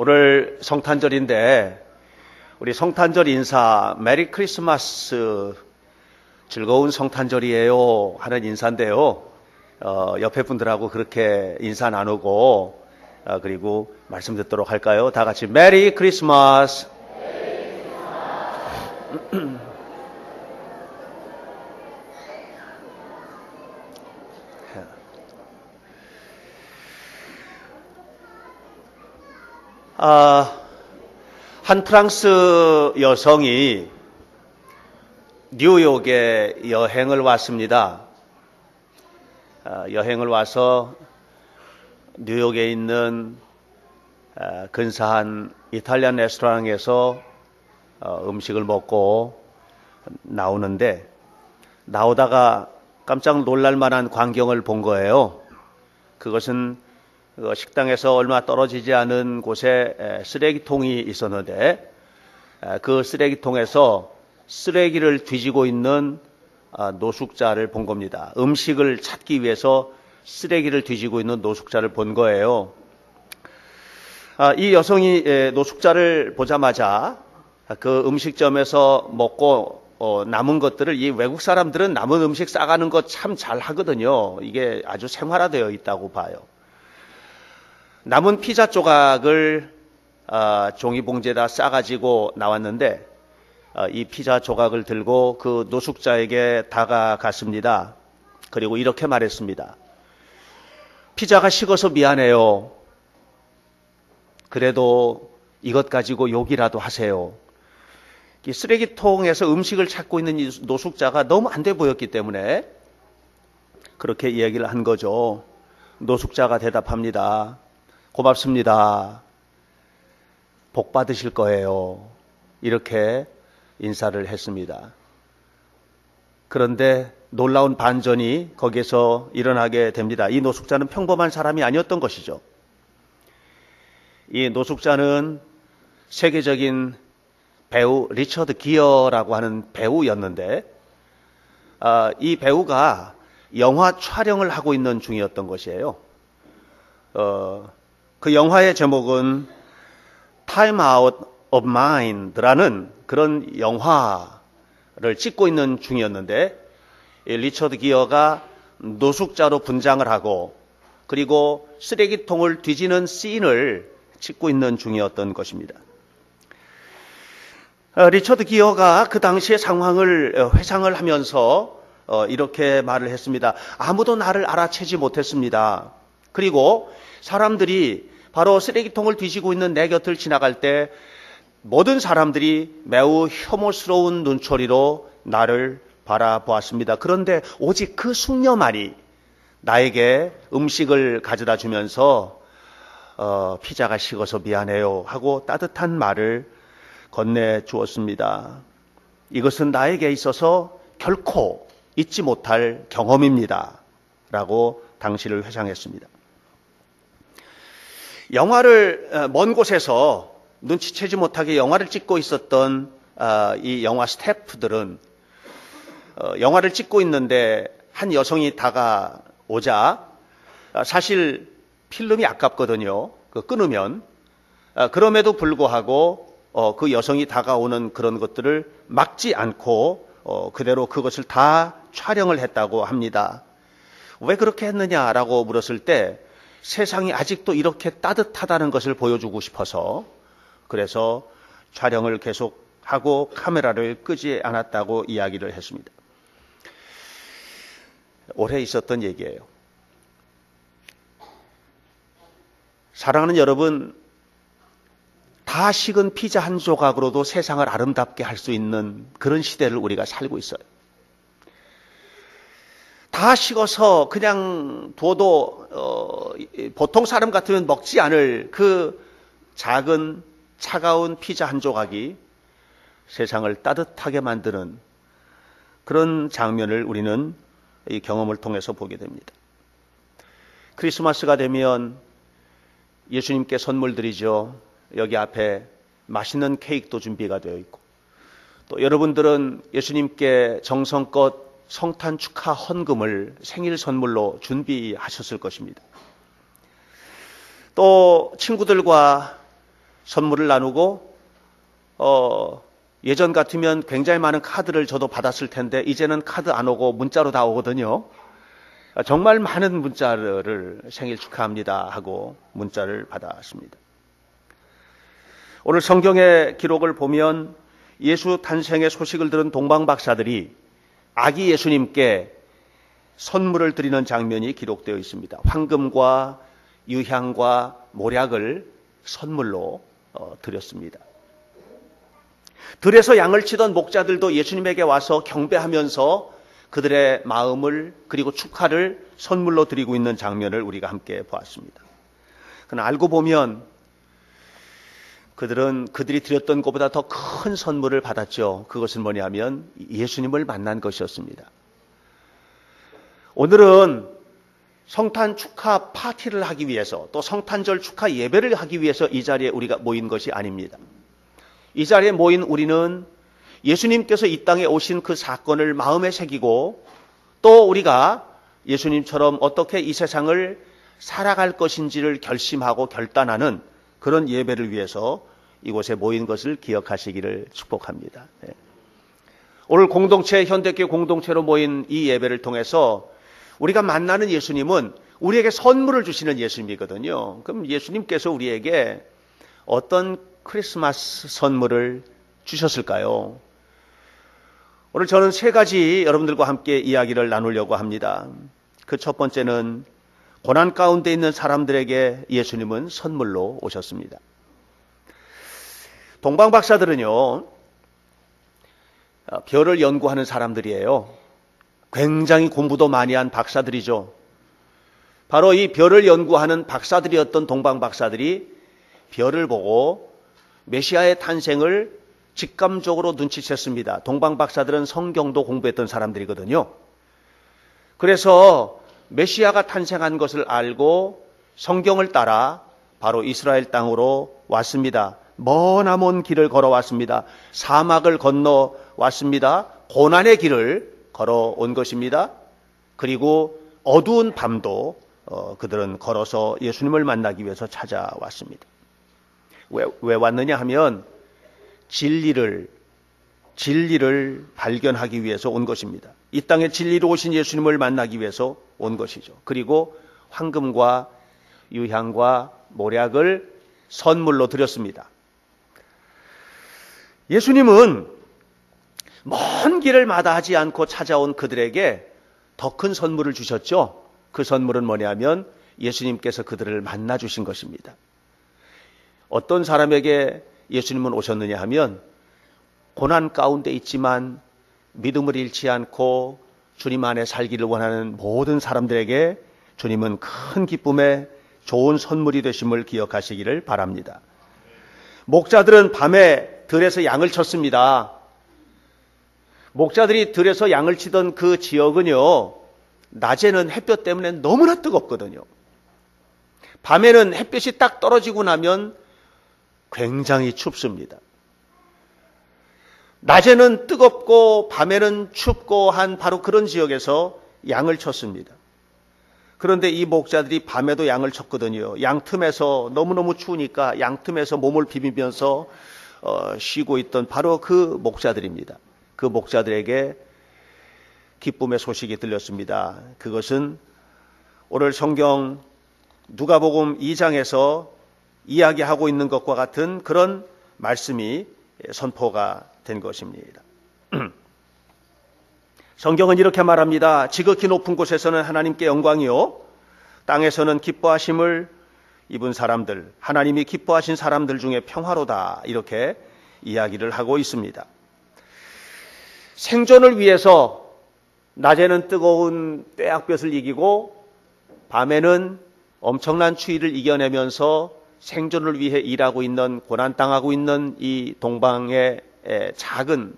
오늘 성탄절인데 우리 성탄절 인사 메리 크리스마스 즐거운 성탄절이에요 하는 인사인데요. 옆에 분들하고 그렇게 인사 나누고 그리고 말씀 듣도록 할까요? 다 같이 메리 크리스마스. 한 프랑스 여성이 뉴욕에 여행을 왔습니다. 여행을 와서 뉴욕에 있는 근사한 이탈리안 레스토랑에서 음식을 먹고 나오는데 나오다가 깜짝 놀랄 만한 광경을 본 거예요. 그것은 식당에서 얼마 떨어지지 않은 곳에 쓰레기통이 있었는데 그 쓰레기통에서 쓰레기를 뒤지고 있는 노숙자를 본 겁니다. 음식을 찾기 위해서 쓰레기를 뒤지고 있는 노숙자를 본 거예요. 이 여성이 노숙자를 보자마자 그 음식점에서 먹고 남은 것들을 이 외국 사람들은 남은 음식 싸가는 거 참 잘 하거든요. 이게 아주 생활화되어 있다고 봐요. 남은 피자 조각을 종이봉지에다 싸가지고 나왔는데 이 피자 조각을 들고 그 노숙자에게 다가갔습니다. 그리고 이렇게 말했습니다. 피자가 식어서 미안해요. 그래도 이것 가지고 욕이라도 하세요. 이 쓰레기통에서 음식을 찾고 있는 이 노숙자가 너무 안 돼 보였기 때문에 그렇게 이야기를 한 거죠. 노숙자가 대답합니다. 고맙습니다. 복 받으실 거예요. 이렇게 인사를 했습니다. 그런데 놀라운 반전이 거기에서 일어나게 됩니다. 이 노숙자는 평범한 사람이 아니었던 것이죠. 이 노숙자는 세계적인 배우 리처드 기어라고 하는 배우였는데 이 배우가 영화 촬영을 하고 있는 중이었던 것이에요. 그 영화의 제목은 Time Out of Mind라는 그런 영화를 찍고 있는 중이었는데 리처드 기어가 노숙자로 분장을 하고 그리고 쓰레기통을 뒤지는 씬을 찍고 있는 중이었던 것입니다. 리처드 기어가 그 당시의 상황을 회상을 하면서 이렇게 말을 했습니다. 아무도 나를 알아채지 못했습니다. 그리고 사람들이 바로 쓰레기통을 뒤지고 있는 내 곁을 지나갈 때 모든 사람들이 매우 혐오스러운 눈초리로 나를 바라보았습니다. 그런데 오직 그 숙녀만이 나에게 음식을 가져다 주면서 피자가 식어서 미안해요 하고 따뜻한 말을 건네 주었습니다. 이것은 나에게 있어서 결코 잊지 못할 경험입니다. 라고 당시를 회상했습니다. 영화를 먼 곳에서 눈치채지 못하게 영화를 찍고 있었던 이 영화 스태프들은 영화를 찍고 있는데 한 여성이 다가오자 사실 필름이 아깝거든요. 끊으면 그럼에도 불구하고 그 여성이 다가오는 그런 것들을 막지 않고 그대로 그것을 다 촬영을 했다고 합니다. 왜 그렇게 했느냐라고 물었을 때 세상이 아직도 이렇게 따뜻하다는 것을 보여주고 싶어서 그래서 촬영을 계속하고 카메라를 끄지 않았다고 이야기를 했습니다. 올해 있었던 얘기예요. 사랑하는 여러분, 다 식은 피자 한 조각으로도 세상을 아름답게 할 수 있는 그런 시대를 우리가 살고 있어요. 다 식어서 그냥 둬도 보통 사람 같으면 먹지 않을 그 작은 차가운 피자 한 조각이 세상을 따뜻하게 만드는 그런 장면을 우리는 이 경험을 통해서 보게 됩니다. 크리스마스가 되면 예수님께 선물 드리죠. 여기 앞에 맛있는 케이크도 준비가 되어 있고 또 여러분들은 예수님께 정성껏 성탄 축하 헌금을 생일 선물로 준비하셨을 것입니다. 또 친구들과 선물을 나누고 예전 같으면 굉장히 많은 카드를 저도 받았을 텐데 이제는 카드 안 오고 문자로 다 오거든요. 정말 많은 문자를 생일 축하합니다 하고 문자를 받았습니다. 오늘 성경의 기록을 보면 예수 탄생의 소식을 들은 동방박사들이 아기 예수님께 선물을 드리는 장면이 기록되어 있습니다. 황금과 유향과 모략을 선물로 드렸습니다. 들에서 양을 치던 목자들도 예수님에게 와서 경배하면서 그들의 마음을 그리고 축하를 선물로 드리고 있는 장면을 우리가 함께 보았습니다. 그러나 알고 보면 그들이 드렸던 것보다 더 큰 선물을 받았죠. 그것은 뭐냐면 예수님을 만난 것이었습니다. 오늘은 성탄 축하 파티를 하기 위해서 또 성탄절 축하 예배를 하기 위해서 이 자리에 우리가 모인 것이 아닙니다. 이 자리에 모인 우리는 예수님께서 이 땅에 오신 그 사건을 마음에 새기고 또 우리가 예수님처럼 어떻게 이 세상을 살아갈 것인지를 결심하고 결단하는 그런 예배를 위해서 이곳에 모인 것을 기억하시기를 축복합니다. 오늘 공동체, 현대교회 공동체로 모인 이 예배를 통해서 우리가 만나는 예수님은 우리에게 선물을 주시는 예수님이거든요. 그럼 예수님께서 우리에게 어떤 크리스마스 선물을 주셨을까요? 오늘 저는 세 가지 여러분들과 함께 이야기를 나누려고 합니다. 그 첫 번째는 고난 가운데 있는 사람들에게 예수님은 선물로 오셨습니다. 동방박사들은요, 별을 연구하는 사람들이에요. 굉장히 공부도 많이 한 박사들이죠. 바로 이 별을 연구하는 박사들이었던 동방박사들이 별을 보고 메시아의 탄생을 직감적으로 눈치챘습니다. 동방박사들은 성경도 공부했던 사람들이거든요. 그래서 메시아가 탄생한 것을 알고 성경을 따라 바로 이스라엘 땅으로 왔습니다. 머나먼 길을 걸어왔습니다. 사막을 건너 왔습니다. 고난의 길을 걸어온 것입니다. 그리고 어두운 밤도 그들은 걸어서 예수님을 만나기 위해서 찾아왔습니다. 왜 왔느냐 하면 진리를 발견하기 위해서 온 것입니다. 이 땅에 진리로 오신 예수님을 만나기 위해서 온 것이죠. 그리고 황금과 유향과 모략을 선물로 드렸습니다. 예수님은 먼 길을 마다하지 않고 찾아온 그들에게 더 큰 선물을 주셨죠. 그 선물은 뭐냐면 예수님께서 그들을 만나 주신 것입니다. 어떤 사람에게 예수님은 오셨느냐 하면 고난 가운데 있지만 믿음을 잃지 않고 주님 안에 살기를 원하는 모든 사람들에게 주님은 큰 기쁨의 좋은 선물이 되심을 기억하시기를 바랍니다. 목자들은 밤에 들에서 양을 쳤습니다. 목자들이 들에서 양을 치던 그 지역은요, 낮에는 햇볕 때문에 너무나 뜨겁거든요. 밤에는 햇볕이 딱 떨어지고 나면 굉장히 춥습니다. 낮에는 뜨겁고 밤에는 춥고 한 바로 그런 지역에서 양을 쳤습니다. 그런데 이 목자들이 밤에도 양을 쳤거든요. 양 틈에서 너무너무 추우니까 양 틈에서 몸을 비비면서 쉬고 있던 바로 그 목자들입니다. 그 목자들에게 기쁨의 소식이 들렸습니다. 그것은 오늘 성경 누가복음 2장에서 이야기하고 있는 것과 같은 그런 말씀이 선포가 된 것입니다. 성경은 이렇게 말합니다. 지극히 높은 곳에서는 하나님께 영광이요, 땅에서는 기뻐하심을 입은 사람들, 하나님이 기뻐하신 사람들 중에 평화로다, 이렇게 이야기를 하고 있습니다. 생존을 위해서 낮에는 뜨거운 떼약볕을 이기고 밤에는 엄청난 추위를 이겨내면서 생존을 위해 일하고 있는, 고난당하고 있는 이 동방의 작은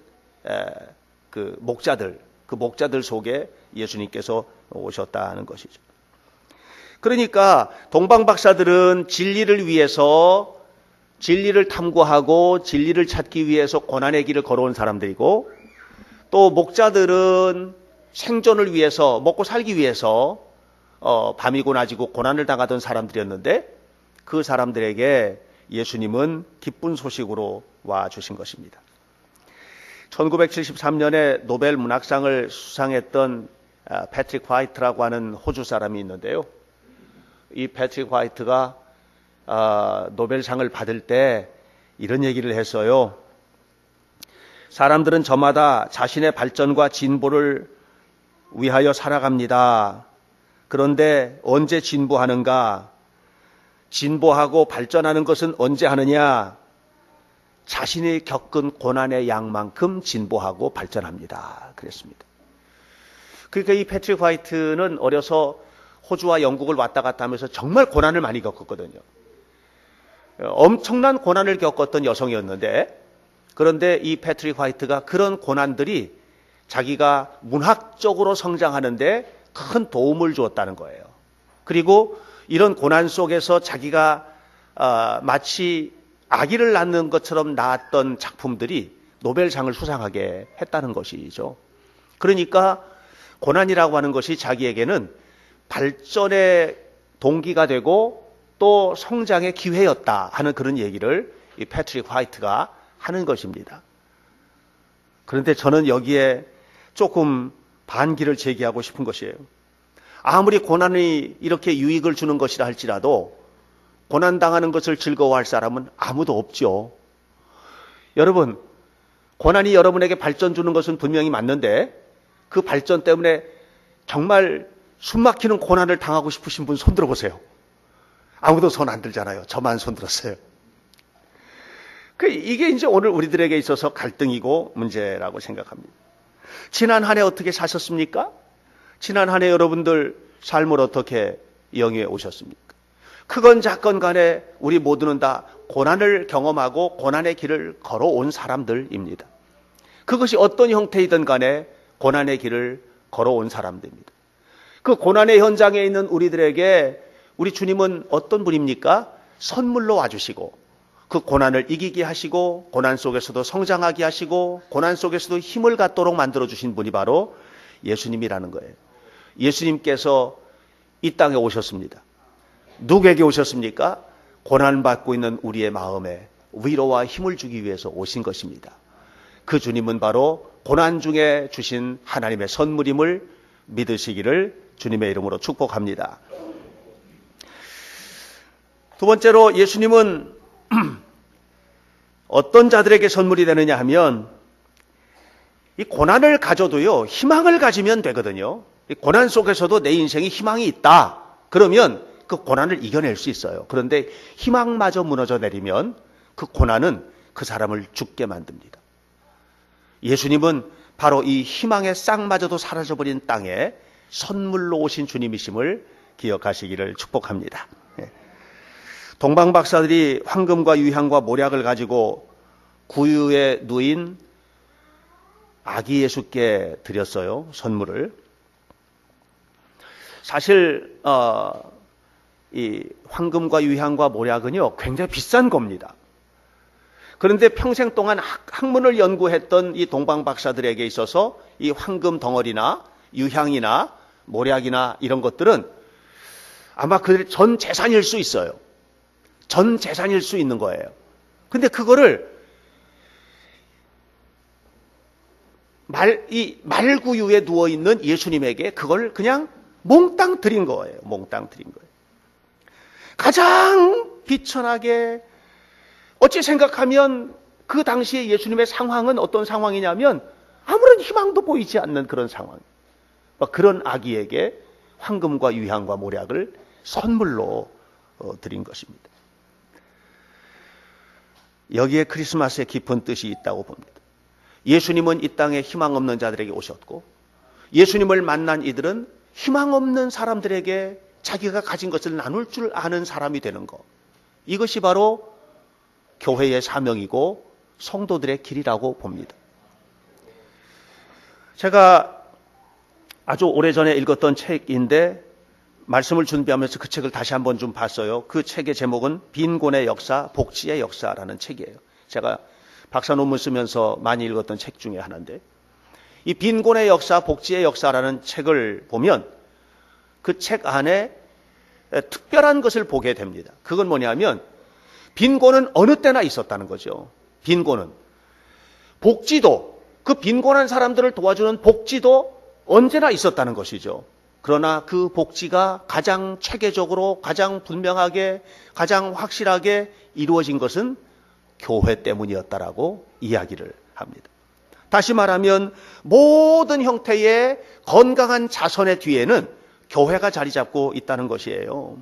그 목자들 속에 예수님께서 오셨다는 것이죠. 그러니까 동방박사들은 진리를 위해서, 진리를 탐구하고 진리를 찾기 위해서 고난의 길을 걸어온 사람들이고, 또 목자들은 생존을 위해서, 먹고 살기 위해서 밤이고 낮이고 고난을 당하던 사람들이었는데, 그 사람들에게 예수님은 기쁜 소식으로 와 주신 것입니다. 1973년에 노벨 문학상을 수상했던 패트릭 화이트라고 하는 호주 사람이 있는데요. 이 패트릭 화이트가 노벨상을 받을 때 이런 얘기를 했어요. 사람들은 저마다 자신의 발전과 진보를 위하여 살아갑니다. 그런데 언제 진보하는가? 진보하고 발전하는 것은 언제 하느냐? 자신이 겪은 고난의 양만큼 진보하고 발전합니다. 그랬습니다. 그러니까 이 패트릭 화이트는 어려서 호주와 영국을 왔다 갔다 하면서 정말 고난을 많이 겪었거든요. 엄청난 고난을 겪었던 여성이었는데, 그런데 이 패트릭 화이트가 그런 고난들이 자기가 문학적으로 성장하는데 큰 도움을 주었다는 거예요. 그리고 이런 고난 속에서 자기가 마치 아기를 낳는 것처럼 낳았던 작품들이 노벨상을 수상하게 했다는 것이죠. 그러니까 고난이라고 하는 것이 자기에게는 발전의 동기가 되고 또 성장의 기회였다 하는 그런 얘기를 이 패트릭 화이트가 하는 것입니다. 그런데 저는 여기에 조금 반기를 제기하고 싶은 것이에요. 아무리 고난이 이렇게 유익을 주는 것이라 할지라도 고난당하는 것을 즐거워할 사람은 아무도 없죠. 여러분, 고난이 여러분에게 발전 주는 것은 분명히 맞는데 그 발전 때문에 정말 숨막히는 고난을 당하고 싶으신 분 손 들어보세요. 아무도 손 안 들잖아요. 저만 손 들었어요. 이게 이제 오늘 우리들에게 있어서 갈등이고 문제라고 생각합니다. 지난 한 해 어떻게 사셨습니까? 지난 한 해 여러분들 삶을 어떻게 영위해 오셨습니까? 크건 작건 간에 우리 모두는 다 고난을 경험하고 고난의 길을 걸어온 사람들입니다. 그것이 어떤 형태이든 간에 고난의 길을 걸어온 사람들입니다. 그 고난의 현장에 있는 우리들에게 우리 주님은 어떤 분입니까? 선물로 와주시고 그 고난을 이기게 하시고 고난 속에서도 성장하게 하시고 고난 속에서도 힘을 갖도록 만들어주신 분이 바로 예수님이라는 거예요. 예수님께서 이 땅에 오셨습니다. 누구에게 오셨습니까? 고난받고 있는 우리의 마음에 위로와 힘을 주기 위해서 오신 것입니다. 그 주님은 바로 고난 중에 주신 하나님의 선물임을 믿으시기를 주님의 이름으로 축복합니다. 두 번째로 예수님은 어떤 자들에게 선물이 되느냐 하면 이 고난을 가져도요 희망을 가지면 되거든요. 이 고난 속에서도 내 인생에 희망이 있다. 그러면 그 고난을 이겨낼 수 있어요. 그런데 희망마저 무너져 내리면 그 고난은 그 사람을 죽게 만듭니다. 예수님은 바로 이 희망의 싹마저도 사라져버린 땅에 선물로 오신 주님이심을 기억하시기를 축복합니다. 동방박사들이 황금과 유향과 모략을 가지고 구유에 누인 아기 예수께 드렸어요. 선물을. 사실 이 황금과 유향과 모략은요 굉장히 비싼 겁니다. 그런데 평생 동안 학문을 연구했던 이 동방박사들에게 있어서 이 황금 덩어리나 유향이나 모략이나 이런 것들은 아마 그들의 전 재산일 수 있어요. 전 재산일 수 있는 거예요. 근데 그거를 이 말구유에 누워있는 예수님에게 그걸 그냥 몽땅 드린 거예요. 몽땅 드린 거예요. 가장 비천하게 어찌 생각하면 그 당시에 예수님의 상황은 어떤 상황이냐면 아무런 희망도 보이지 않는 그런 상황. 그런 아기에게 황금과 유향과 모략을 선물로 드린 것입니다. 여기에 크리스마스의 깊은 뜻이 있다고 봅니다. 예수님은 이 땅에 희망 없는 자들에게 오셨고 예수님을 만난 이들은 희망 없는 사람들에게 자기가 가진 것을 나눌 줄 아는 사람이 되는 것. 이것이 바로 교회의 사명이고 성도들의 길이라고 봅니다. 제가 아주 오래전에 읽었던 책인데 말씀을 준비하면서 그 책을 다시 한번 좀 봤어요. 그 책의 제목은 빈곤의 역사, 복지의 역사라는 책이에요. 제가 박사 논문 쓰면서 많이 읽었던 책 중에 하나인데 이 빈곤의 역사, 복지의 역사라는 책을 보면 그 책 안에 특별한 것을 보게 됩니다. 그건 뭐냐면 빈곤은 어느 때나 있었다는 거죠. 빈곤은. 복지도, 그 빈곤한 사람들을 도와주는 복지도 언제나 있었다는 것이죠. 그러나 그 복지가 가장 체계적으로, 가장 분명하게, 가장 확실하게 이루어진 것은 교회 때문이었다라고 이야기를 합니다. 다시 말하면 모든 형태의 건강한 자선의 뒤에는 교회가 자리 잡고 있다는 것이에요.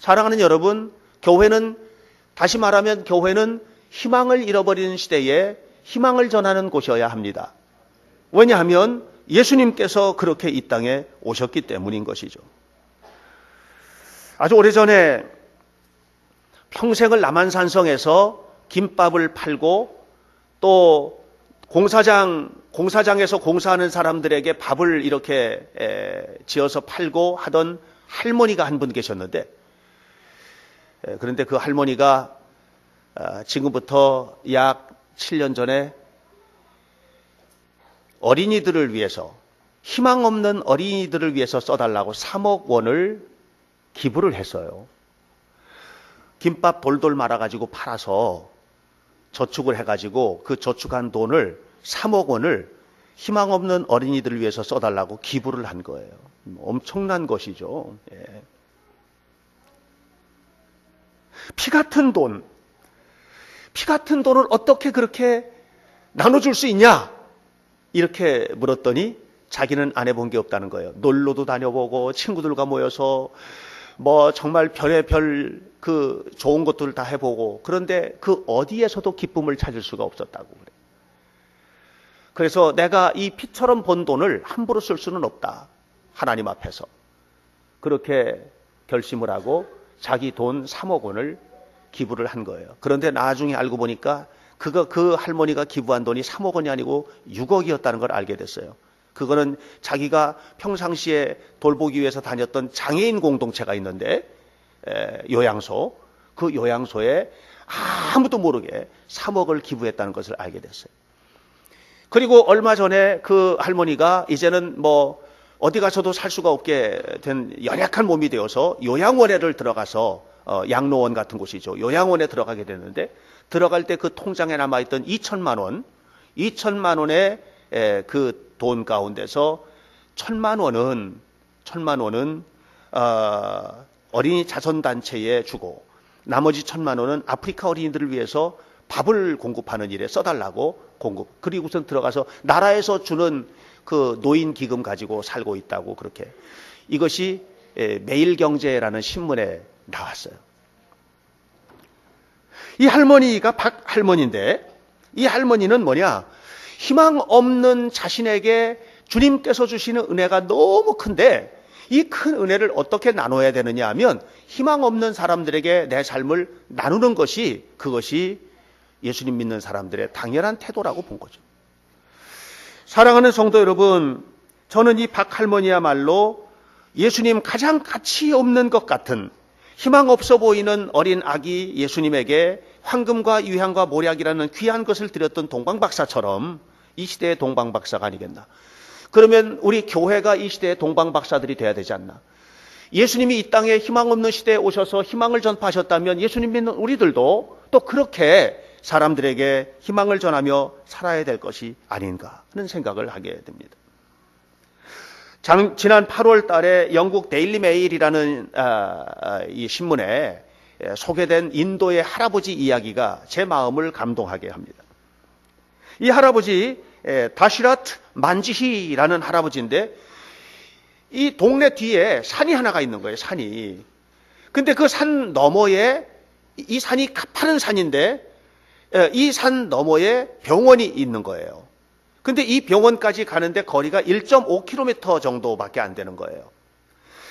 사랑하는 여러분, 교회는, 다시 말하면 교회는 희망을 잃어버리는 시대에 희망을 전하는 곳이어야 합니다. 왜냐하면 예수님께서 그렇게 이 땅에 오셨기 때문인 것이죠. 아주 오래전에 평생을 남한산성에서 김밥을 팔고 또 공사장에서 공사하는 사람들에게 밥을 이렇게 지어서 팔고 하던 할머니가 한 분 계셨는데, 그런데 그 할머니가 지금부터 약 7년 전에 어린이들을 위해서, 희망 없는 어린이들을 위해서 써달라고 3억 원을 기부를 했어요. 김밥 돌돌 말아가지고 팔아서 저축을 해가지고 그 저축한 돈을 3억 원을 희망 없는 어린이들을 위해서 써달라고 기부를 한 거예요. 엄청난 것이죠. 예. 피 같은 돈을 어떻게 그렇게 나눠줄 수 있냐? 이렇게 물었더니 자기는 안 해본 게 없다는 거예요. 놀러도 다녀보고 친구들과 모여서 뭐 정말 별의별 그 좋은 것들을 다 해보고, 그런데 그 어디에서도 기쁨을 찾을 수가 없었다고 그래요. 그래서 내가 이 피처럼 번 돈을 함부로 쓸 수는 없다, 하나님 앞에서. 그렇게 결심을 하고 자기 돈 3억 원을 기부를 한 거예요. 그런데 나중에 알고 보니까 그 할머니가 기부한 돈이 3억 원이 아니고 6억이었다는 걸 알게 됐어요. 그거는 자기가 평상시에 돌보기 위해서 다녔던 장애인 공동체가 있는데, 요양소, 그 요양소에 아무도 모르게 3억을 기부했다는 것을 알게 됐어요. 그리고 얼마 전에 그 할머니가 이제는 뭐 어디 가서도 살 수가 없게 된 연약한 몸이 되어서 요양원에를 들어가서, 양로원 같은 곳이죠. 요양원에 들어가게 됐는데, 들어갈 때 그 통장에 남아있던 2천만 원의 그 돈 가운데서 1,000만 원은 어린이 자선단체에 주고, 나머지 1,000만 원은 아프리카 어린이들을 위해서 밥을 공급하는 일에 써달라고 그리고 우선 들어가서 나라에서 주는 그 노인 기금 가지고 살고 있다고, 그렇게. 이것이 매일경제라는 신문에 나왔어요. 이 할머니가 박할머니인데, 이 할머니는 뭐냐? 희망 없는 자신에게 주님께서 주시는 은혜가 너무 큰데, 이 큰 은혜를 어떻게 나눠야 되느냐 하면 희망 없는 사람들에게 내 삶을 나누는 것이, 그것이 예수님 믿는 사람들의 당연한 태도라고 본 거죠. 사랑하는 성도 여러분, 저는 이 박할머니야말로 예수님 가장 가치 없는 것 같은, 희망 없어 보이는 어린 아기 예수님에게 황금과 유향과 모략이라는 귀한 것을 드렸던 동방박사처럼 이 시대의 동방박사가 아니겠나. 그러면 우리 교회가 이 시대의 동방박사들이 돼야 되지 않나. 예수님이 이 땅에 희망 없는 시대에 오셔서 희망을 전파하셨다면 예수님 믿는 우리들도 또 그렇게 사람들에게 희망을 전하며 살아야 될 것이 아닌가 하는 생각을 하게 됩니다. 지난 8월 달에 영국 데일리 메일이라는 이 신문에 소개된 인도의 할아버지 이야기가 제 마음을 감동하게 합니다. 이 할아버지 다시라트 만지히라는 할아버지인데, 이 동네 뒤에 산이 하나가 있는 거예요. 산이. 근데 그 산 너머에, 이 산이 가파른 산인데 이 산 너머에 병원이 있는 거예요. 근데 이 병원까지 가는데 거리가 1.5km 정도밖에 안 되는 거예요.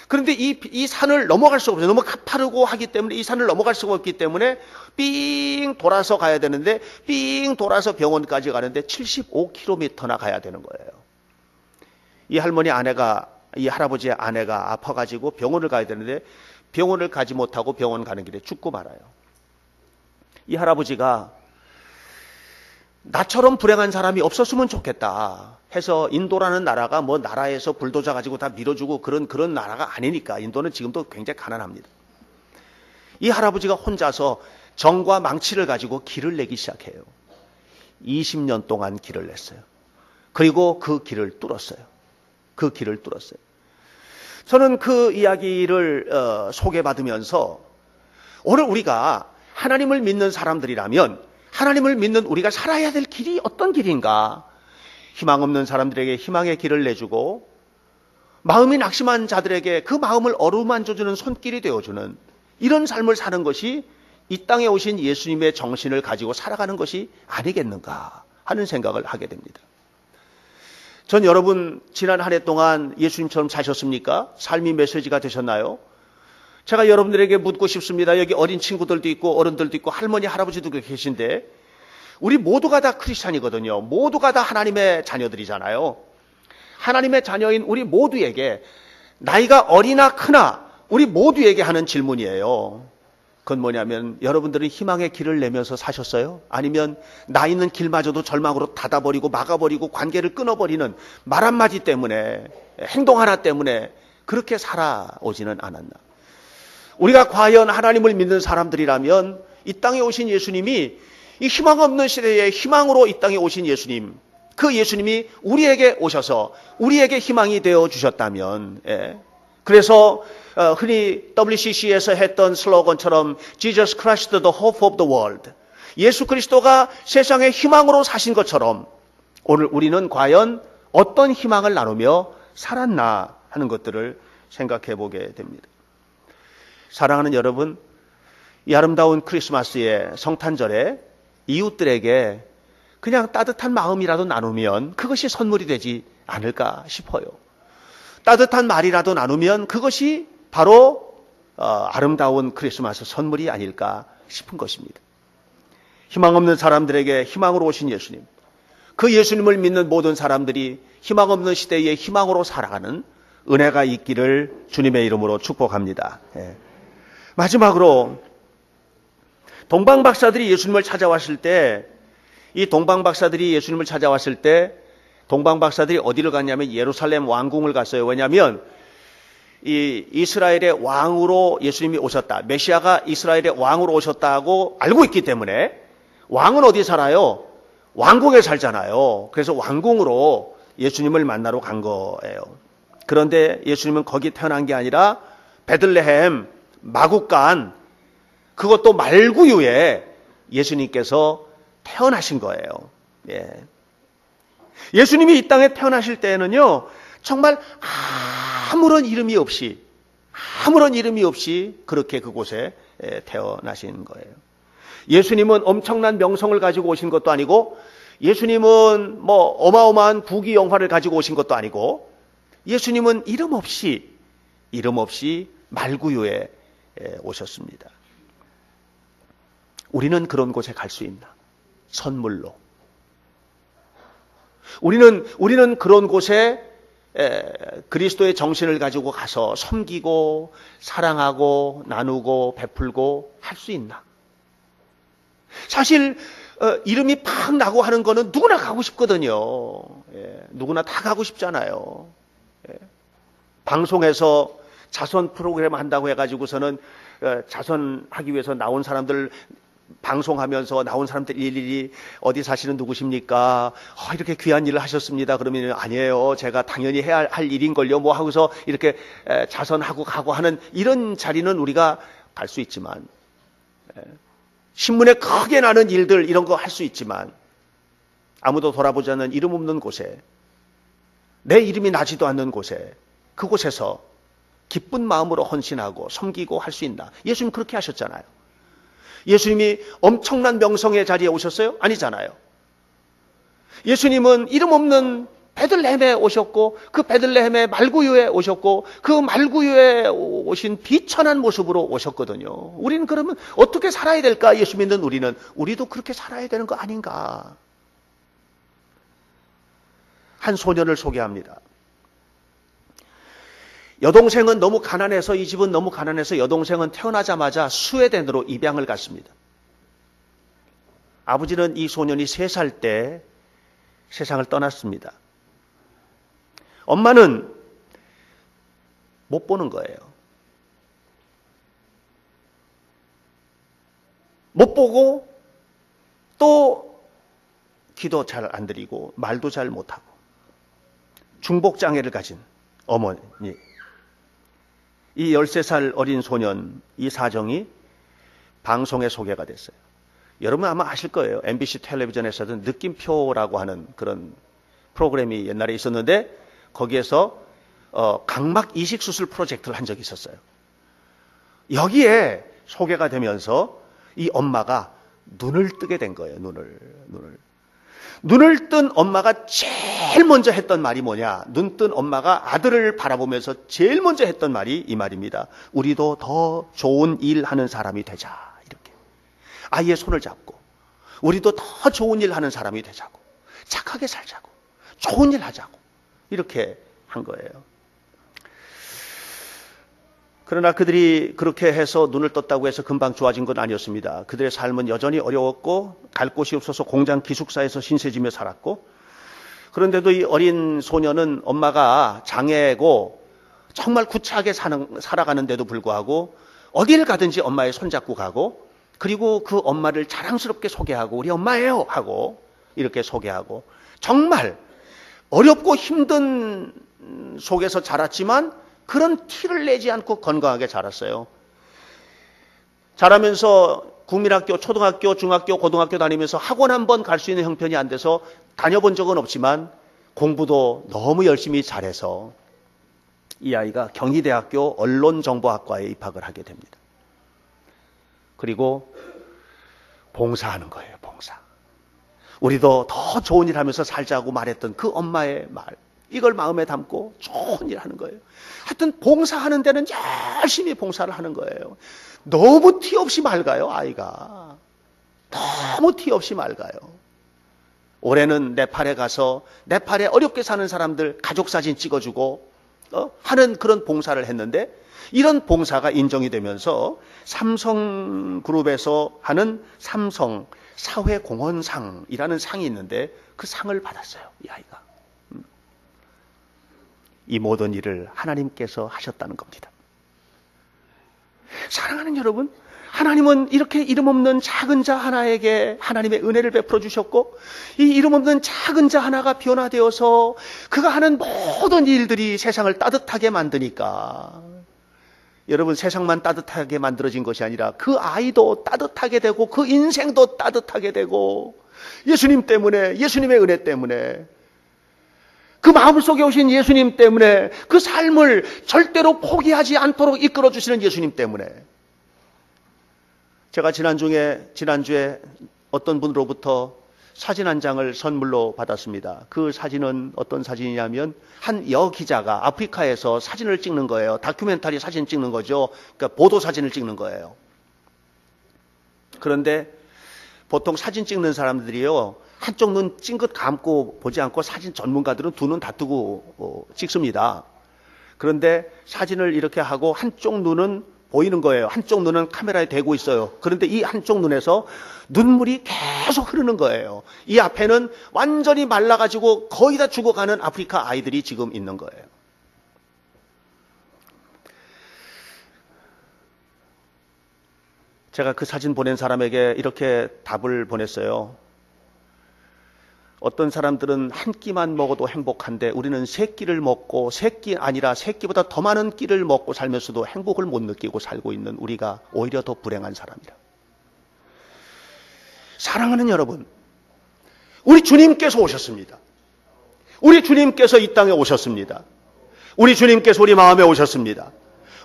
그런데 이 산을 넘어갈 수가 없어요. 너무 가파르고 하기 때문에 이 산을 넘어갈 수가 없기 때문에 삥 돌아서 가야 되는데, 삥 돌아서 병원까지 가는데 75km나 가야 되는 거예요. 이 할아버지의 아내가 아파가지고 병원을 가야 되는데 병원을 가지 못하고 병원 가는 길에 죽고 말아요. 이 할아버지가 나처럼 불행한 사람이 없었으면 좋겠다 해서, 인도라는 나라가 뭐 나라에서 불도저 가지고 다 밀어주고 그런 나라가 아니니까, 인도는 지금도 굉장히 가난합니다. 이 할아버지가 혼자서 정과 망치를 가지고 길을 내기 시작해요. 20년 동안 길을 냈어요. 그리고 그 길을 뚫었어요. 그 길을 뚫었어요. 저는 그 이야기를 소개받으면서 오늘 우리가 하나님을 믿는 사람들이라면 하나님을 믿는 우리가 살아야 될 길이 어떤 길인가? 희망 없는 사람들에게 희망의 길을 내주고 마음이 낙심한 자들에게 그 마음을 어루만져주는 손길이 되어주는 이런 삶을 사는 것이 이 땅에 오신 예수님의 정신을 가지고 살아가는 것이 아니겠는가 하는 생각을 하게 됩니다. 전 여러분 지난 한 해 동안 예수님처럼 사셨습니까? 삶이 메시지가 되셨나요? 제가 여러분들에게 묻고 싶습니다. 여기 어린 친구들도 있고 어른들도 있고 할머니 할아버지도 계신데 우리 모두가 다 크리스찬이거든요. 모두가 다 하나님의 자녀들이잖아요. 하나님의 자녀인 우리 모두에게 나이가 어리나 크나 우리 모두에게 하는 질문이에요. 그건 뭐냐면 여러분들은 희망의 길을 내면서 사셨어요? 아니면 나 있는 길마저도 절망으로 닫아버리고 막아버리고 관계를 끊어버리는 말 한마디 때문에 행동 하나 때문에 그렇게 살아오지는 않았나? 우리가 과연 하나님을 믿는 사람들이라면 이 땅에 오신 예수님이 이 희망 없는 시대에 희망으로 이 땅에 오신 예수님, 그 예수님이 우리에게 오셔서 우리에게 희망이 되어 주셨다면, 그래서 흔히 WCC에서 했던 슬로건처럼 Jesus Christ the hope of the world, 예수 그리스도가 세상의 희망으로 사신 것처럼 오늘 우리는 과연 어떤 희망을 나누며 살았나 하는 것들을 생각해 보게 됩니다. 사랑하는 여러분, 이 아름다운 크리스마스의 성탄절에 이웃들에게 그냥 따뜻한 마음이라도 나누면 그것이 선물이 되지 않을까 싶어요. 따뜻한 말이라도 나누면 그것이 바로 아름다운 크리스마스 선물이 아닐까 싶은 것입니다. 희망 없는 사람들에게 희망으로 오신 예수님, 그 예수님을 믿는 모든 사람들이 희망 없는 시대에 희망으로 살아가는 은혜가 있기를 주님의 이름으로 축복합니다. 마지막으로 동방박사들이 예수님을 찾아왔을 때, 이 동방박사들이 예수님을 찾아왔을 때 동방박사들이 어디를 갔냐면 예루살렘 왕궁을 갔어요. 왜냐하면 이 이스라엘의 왕으로 예수님이 오셨다, 메시아가 이스라엘의 왕으로 오셨다고 알고 있기 때문에. 왕은 어디 살아요? 왕궁에 살잖아요. 그래서 왕궁으로 예수님을 만나러 간 거예요. 그런데 예수님은 거기 태어난 게 아니라 베들레헴 마국간, 그것도 말구유에 예수님께서 태어나신 거예요. 예수님이 이 땅에 태어나실 때에는요, 정말 아무런 이름이 없이 그렇게 그곳에 태어나신 거예요. 예수님은 엄청난 명성을 가지고 오신 것도 아니고, 예수님은 뭐 어마어마한 부귀영화를 가지고 오신 것도 아니고, 예수님은 이름 없이 말구유에 오셨습니다. 우리는 그런 곳에 갈 수 있나? 선물로. 우리는 그런 곳에 그리스도의 정신을 가지고 가서 섬기고 사랑하고 나누고 베풀고 할 수 있나? 사실 이름이 팍 나고 하는 거는 누구나 가고 싶거든요. 누구나 다 가고 싶잖아요. 방송에서 자선 프로그램 한다고 해가지고서는 자선하기 위해서 나온 사람들, 방송하면서 나온 사람들 일일이 어디 사시는 누구십니까? 이렇게 귀한 일을 하셨습니다. 그러면 아니에요, 제가 당연히 해야 할 일인걸요, 뭐 하고서 이렇게 자선하고 가고 하는 이런 자리는 우리가 갈 수 있지만, 신문에 크게 나는 일들 이런 거 할 수 있지만, 아무도 돌아보지 않는 이름 없는 곳에, 내 이름이 나지도 않는 곳에, 그곳에서 기쁜 마음으로 헌신하고 섬기고 할 수 있나? 예수님 그렇게 하셨잖아요. 예수님이 엄청난 명성의 자리에 오셨어요? 아니잖아요. 예수님은 이름 없는 베들레헴에 오셨고, 그 베들레헴의 말구유에 오셨고, 그 말구유에 오신 비천한 모습으로 오셨거든요. 우리는 그러면 어떻게 살아야 될까? 예수 믿는 우리도 그렇게 살아야 되는 거 아닌가? 한 소년을 소개합니다. 여동생은 너무 가난해서, 이 집은 너무 가난해서 여동생은 태어나자마자 스웨덴으로 입양을 갔습니다. 아버지는 이 소년이 3살 때 세상을 떠났습니다. 엄마는 못 보는 거예요. 못 보고 또 기도 잘 안 드리고 말도 잘 못하고 중복장애를 가진 어머니, 이 13살 어린 소년, 이 사정이 방송에 소개가 됐어요. 여러분 아마 아실 거예요. MBC 텔레비전에서도 느낌표라고 하는 그런 프로그램이 옛날에 있었는데 거기에서 각막 이식 수술 프로젝트를 한 적이 있었어요. 여기에 소개가 되면서 이 엄마가 눈을 뜨게 된 거예요. 눈을 뜬 엄마가 제일 먼저 했던 말이 뭐냐? 눈 뜬 엄마가 아들을 바라보면서 제일 먼저 했던 말이 이 말입니다. 우리도 더 좋은 일 하는 사람이 되자. 이렇게. 아이의 손을 잡고 우리도 더 좋은 일 하는 사람이 되자고. 착하게 살자고. 좋은 일 하자고. 이렇게 한 거예요. 그러나 그들이 그렇게 해서 눈을 떴다고 해서 금방 좋아진 건 아니었습니다. 그들의 삶은 여전히 어려웠고 갈 곳이 없어서 공장 기숙사에서 신세지며 살았고, 그런데도 이 어린 소년은 엄마가 장애고 정말 구차하게 살아가는데도 불구하고 어딜 가든지 엄마의 손잡고 가고, 그리고 그 엄마를 자랑스럽게 소개하고 우리 엄마예요 하고 이렇게 소개하고, 정말 어렵고 힘든 속에서 자랐지만 그런 티를 내지 않고 건강하게 자랐어요. 자라면서 국민학교, 초등학교, 중학교, 고등학교 다니면서 학원 한 번 갈 수 있는 형편이 안 돼서 다녀본 적은 없지만 공부도 너무 열심히 잘해서 이 아이가 경희대학교 언론정보학과에 입학을 하게 됩니다. 그리고 봉사하는 거예요, 봉사. 우리도 더 좋은 일 하면서 살자고 말했던 그 엄마의 말, 이걸 마음에 담고 좋은 일 하는 거예요. 하여튼 봉사하는 데는 열심히 봉사를 하는 거예요. 너무 티 없이 맑아요, 아이가. 너무 티 없이 맑아요. 올해는 네팔에 가서 네팔에 어렵게 사는 사람들 가족 사진 찍어주고 하는 그런 봉사를 했는데, 이런 봉사가 인정이 되면서 삼성그룹에서 하는 삼성 사회공헌상이라는 상이 있는데 그 상을 받았어요, 이 아이가. 이 모든 일을 하나님께서 하셨다는 겁니다. 사랑하는 여러분, 하나님은 이렇게 이름 없는 작은 자 하나에게 하나님의 은혜를 베풀어 주셨고, 이 이름 없는 작은 자 하나가 변화되어서 그가 하는 모든 일들이 세상을 따뜻하게 만드니까, 여러분, 세상만 따뜻하게 만들어진 것이 아니라 그 아이도 따뜻하게 되고 그 인생도 따뜻하게 되고, 예수님 때문에, 예수님의 은혜 때문에, 그 마음속에 오신 예수님 때문에, 그 삶을 절대로 포기하지 않도록 이끌어주시는 예수님 때문에. 제가 지난주에 어떤 분으로부터 사진 한 장을 선물로 받았습니다. 그 사진은 어떤 사진이냐면 한 여기자가 아프리카에서 사진을 찍는 거예요. 다큐멘터리 사진 찍는 거죠. 그러니까 보도 사진을 찍는 거예요. 그런데 보통 사진 찍는 사람들이요, 한쪽 눈 찡긋 감고 보지 않고, 사진 전문가들은 두 눈 다 뜨고 찍습니다. 그런데 사진을 이렇게 하고 한쪽 눈은 보이는 거예요. 한쪽 눈은 카메라에 대고 있어요. 그런데 이 한쪽 눈에서 눈물이 계속 흐르는 거예요. 이 앞에는 완전히 말라가지고 거의 다 죽어가는 아프리카 아이들이 지금 있는 거예요. 제가 그 사진 보낸 사람에게 이렇게 답을 보냈어요. 어떤 사람들은 한 끼만 먹어도 행복한데 우리는 세 끼를 먹고, 세 끼 아니라 세 끼보다 더 많은 끼를 먹고 살면서도 행복을 못 느끼고 살고 있는 우리가 오히려 더 불행한 사람이라. 사랑하는 여러분, 우리 주님께서 오셨습니다. 우리 주님께서 이 땅에 오셨습니다. 우리 주님께서 우리 마음에 오셨습니다.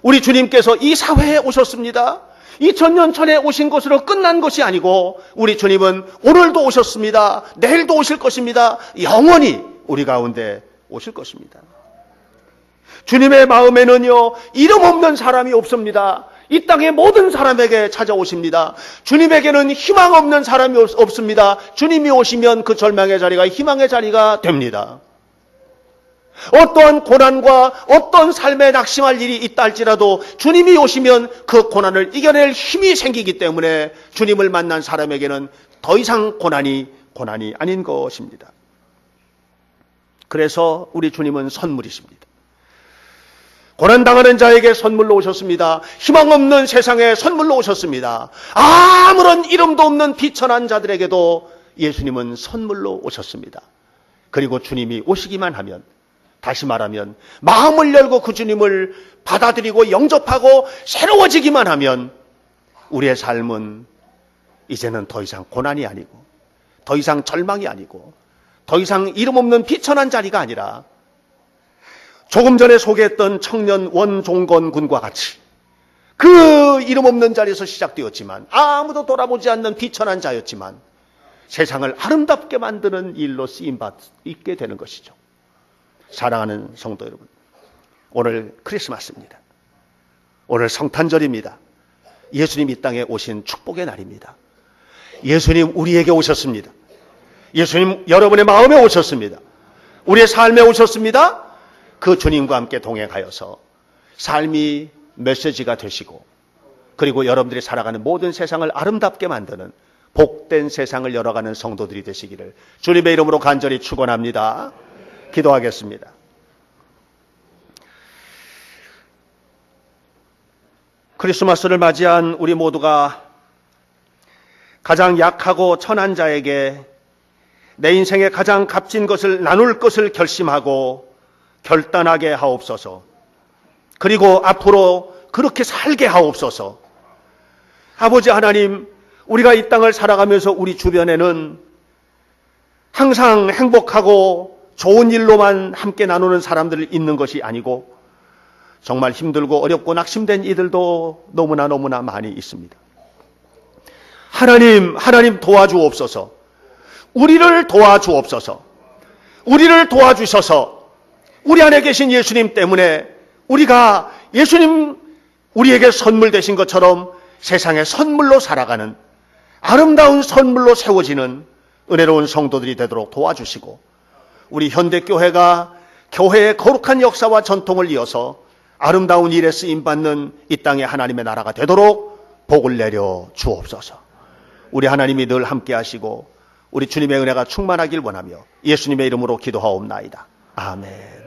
우리 주님께서 이 사회에 오셨습니다. 2000년 전에 오신 것으로 끝난 것이 아니고 우리 주님은 오늘도 오셨습니다. 내일도 오실 것입니다. 영원히 우리 가운데 오실 것입니다. 주님의 마음에는요, 이름 없는 사람이 없습니다. 이 땅의 모든 사람에게 찾아오십니다. 주님에게는 희망 없는 사람이 없습니다. 주님이 오시면 그 절망의 자리가 희망의 자리가 됩니다. 어떠한 고난과 어떤 삶에 낙심할 일이 있다 할지라도 주님이 오시면 그 고난을 이겨낼 힘이 생기기 때문에 주님을 만난 사람에게는 더 이상 고난이 아닌 것입니다. 그래서 우리 주님은 선물이십니다. 고난당하는 자에게 선물로 오셨습니다. 희망 없는 세상에 선물로 오셨습니다. 아무런 이름도 없는 비천한 자들에게도 예수님은 선물로 오셨습니다. 그리고 주님이 오시기만 하면, 다시 말하면 마음을 열고 그 주님을 받아들이고 영접하고 새로워지기만 하면 우리의 삶은 이제는 더 이상 고난이 아니고, 더 이상 절망이 아니고, 더 이상 이름 없는 비천한 자리가 아니라 조금 전에 소개했던 청년 원종건 군과 같이 그 이름 없는 자리에서 시작되었지만, 아무도 돌아보지 않는 비천한 자였지만 세상을 아름답게 만드는 일로 쓰임받게 되는 것이죠. 사랑하는 성도 여러분, 오늘 크리스마스입니다. 오늘 성탄절입니다. 예수님 이 땅에 오신 축복의 날입니다. 예수님 우리에게 오셨습니다. 예수님 여러분의 마음에 오셨습니다. 우리의 삶에 오셨습니다. 그 주님과 함께 동행하여서 삶이 메시지가 되시고, 그리고 여러분들이 살아가는 모든 세상을 아름답게 만드는 복된 세상을 열어가는 성도들이 되시기를 주님의 이름으로 간절히 축원합니다. 기도하겠습니다. 크리스마스를 맞이한 우리 모두가 가장 약하고 천한 자에게 내 인생의 가장 값진 것을 나눌 것을 결심하고 결단하게 하옵소서. 그리고 앞으로 그렇게 살게 하옵소서. 아버지 하나님, 우리가 이 땅을 살아가면서 우리 주변에는 항상 행복하고 좋은 일로만 함께 나누는 사람들이 있는 것이 아니고 정말 힘들고 어렵고 낙심된 이들도 너무나 많이 있습니다. 하나님 도와주옵소서. 우리를 도와주옵소서. 우리를 도와주셔서 우리 안에 계신 예수님 때문에 우리가 예수님 우리에게 선물 되신 것처럼 세상의 선물로 살아가는, 아름다운 선물로 세워지는 은혜로운 성도들이 되도록 도와주시고, 우리 현대교회가 교회의 거룩한 역사와 전통을 이어서 아름다운 일에 쓰임받는 이 땅의 하나님의 나라가 되도록 복을 내려 주옵소서. 우리 하나님이 늘 함께 하시고 우리 주님의 은혜가 충만하길 원하며 예수님의 이름으로 기도하옵나이다. 아멘.